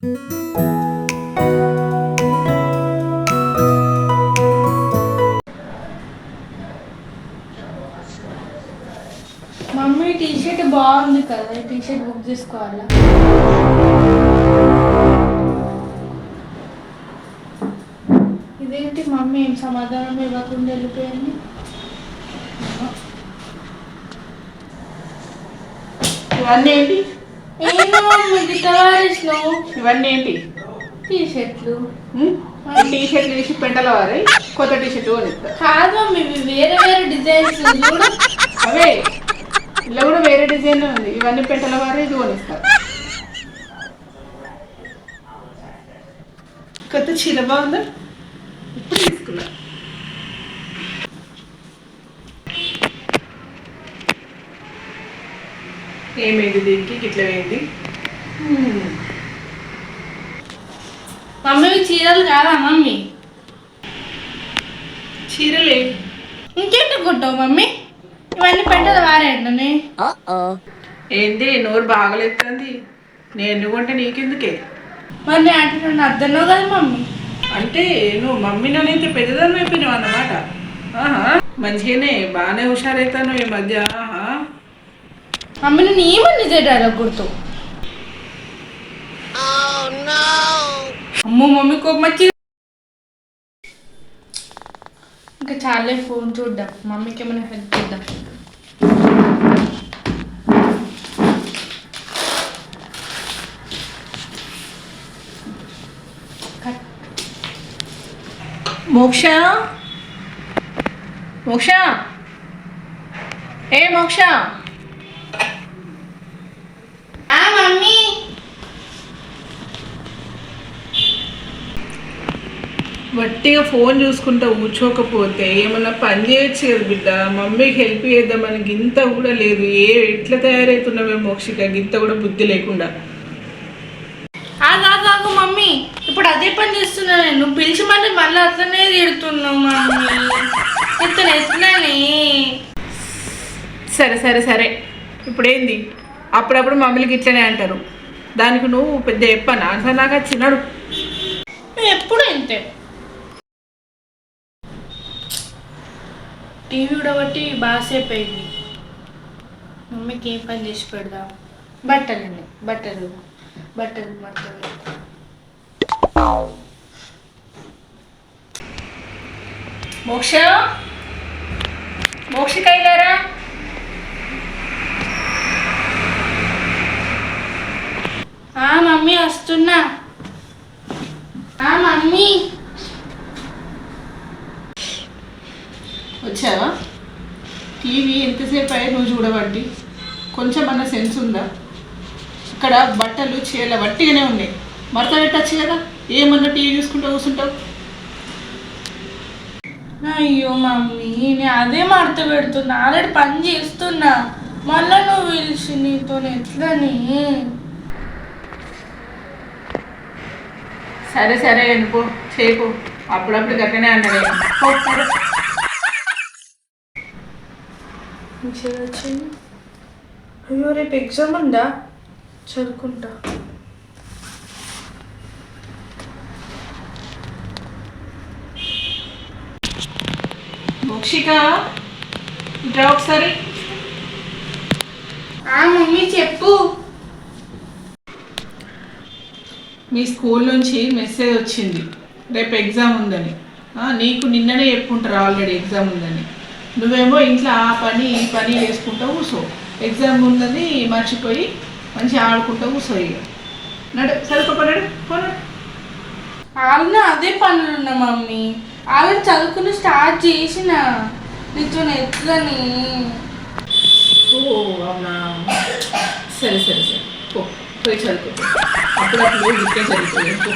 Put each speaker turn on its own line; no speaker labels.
Mummy T shirt బాగుంది కదా, T shirt book చేసుకోవాలా? ఇదేంటి మమ్మీ ఏం సమాధానం ఇవ్వకుండా వెళ్ళిపోయింది?
ఇవన్నీ ఏంటి?
ఏంటో మమ్మీ గిట్టవారేసినావు?
ఇవన్నీ ఏంటి?
టీషర్ట్లు.
టీషర్ట్లు తీసి పెంటల వారి కొత్త టీషర్ట్ కొనిస్తారు.
కాదు మమ్మీ, ఇవి వేరే వేరే డిజైన్స్ చూడు.
అవే ఇలా కూడా వేరే డిజైన్ ఉంది. ఇవన్నీ పెంటల వారి ఇది కొనిస్తారు. కొత్త చీర బాగుందా? ఇప్పుడు తీసుకున్నా. ఏమైంది దీనికి ఇట్లా వేయండి?
మమ్మీ చీరలు కాదా మమ్మీ?
చీరలే.
ఇంకేంటి కొట్టావు మమ్మీ? ఇవన్నీ పెట్టదు వారేంటనే?
ఏంటి నోరు బాగలేస్తుంది? నేను కొంటే నీకెందుకే?
మరి నేను అంటే నన్ను అర్థన్నావు కదా మమ్మీ.
అంటే నువ్వు మమ్మీ నన్నైతే పెద్దదాన్ని అయిపోయినావు అన్నమాట. మంచిగానే బాగానే హుషారైతాను ఈ మధ్య.
మమ్మీ నేను ఏమని డైలాగ్ గుర్తు? అమ్మో మమ్మీ కోపం వచ్చి. ఇంకా చాలే ఫోన్ చూద్దాం, మమ్మీకి ఏమైనా హెల్ప్ చేద్దాం.
మోక్ష, మోక్ష, ఏ మోక్ష.
మమ్మీ
వట్టిగా ఫోన్ చూసుకుంటా కూర్చోకపోతే ఏమన్నా పని చేయొచ్చు కదా బిడ్డ. మమ్మీకి హెల్ప్ చేద్దామని గింత కూడా లేదు. ఎట్లా తయారవుతున్నావే మోక్షిక, గింత కూడా బుద్ధి లేకుండా.
ఆగు మమ్మీ, ఇప్పుడు అదే పని చేస్తున్నా నేను. నువ్వు పిలిచమంటే మళ్ళీ అట్లనే తిడుతున్నావు మమ్మీ. ఇతను ఎట్లని?
సరే సరే సరే, ఇప్పుడేంది? అప్పుడప్పుడు మమ్మీలకి ఇట్లనే అంటారు. దానికి నువ్వు పెద్ద చెప్పనా? అసలు నాకు చిన్నాడు
ఎప్పుడు ఇంతే. టీవీ కూడా బట్టి బాసేపు అయింది. మమ్మీకి ఏం పని చేసి పెడదాం? బట్టలండి, బట్టలు బట్టలు బట్టలు.
మోక్ష, మోక్షికైలారా?
మమ్మీ వస్తున్నా. మమ్మీ
వచ్చావా? టీవీ ఎంతసేపు అయ్యి నువ్వు చూడబట్టి కొంచెం అన్న సెన్స్ ఉందా? ఇక్కడ బట్టలు చీరల వట్టిగానే ఉన్నాయి. మడత పెట్టచ్చు కదా, ఏమన్నా టీవీ చూసుకుంటూ కూర్చుంటావు?
అయ్యో మమ్మీ, నేను అదే మడత పెడుతున్నా, ఆల్రెడీ పని చేస్తున్నా. మళ్ళా నువ్వు పిలిచి నీతో ఎట్లని?
సరే సరే అనుకో, చేయకు. అప్పుడప్పుడు గట్టనే అంటారు.
అయ్యో రేపు ఎగ్జామ్ ఉందా? చదువుకుంటా.
మోక్షిక, ఇట్లా ఒకసారి.
మమ్మీ చెప్పు.
మీ స్కూల్ నుంచి మెసేజ్ వచ్చింది రేపు ఎగ్జామ్ ఉందని. నీకు నిన్ననే చెప్పుకుంటారు ఆల్రెడీ ఎగ్జామ్ ఉందని. నువ్వేమో ఇంట్లో ఆ పని ఈ పని వేసుకుంటావు కూర్చో. ఎగ్జామ్ ఉందని మర్చిపోయి మంచిగా ఆడుకుంటూ కూర్చో. ఇక నడు, చదువుకోపడాడు పోనాడు.
ఆల్రెడీ అదే పనులు ఉన్నా మమ్మీ. ఆల్రెడీ చదువుకుని స్టార్ట్ చేసిన. నీతో ఎట్లని?
ఓ అవునా, సరే సరే సరే, పోయి చదువుకో. అప్పుడప్పుడు గిట్టే చదువుకో.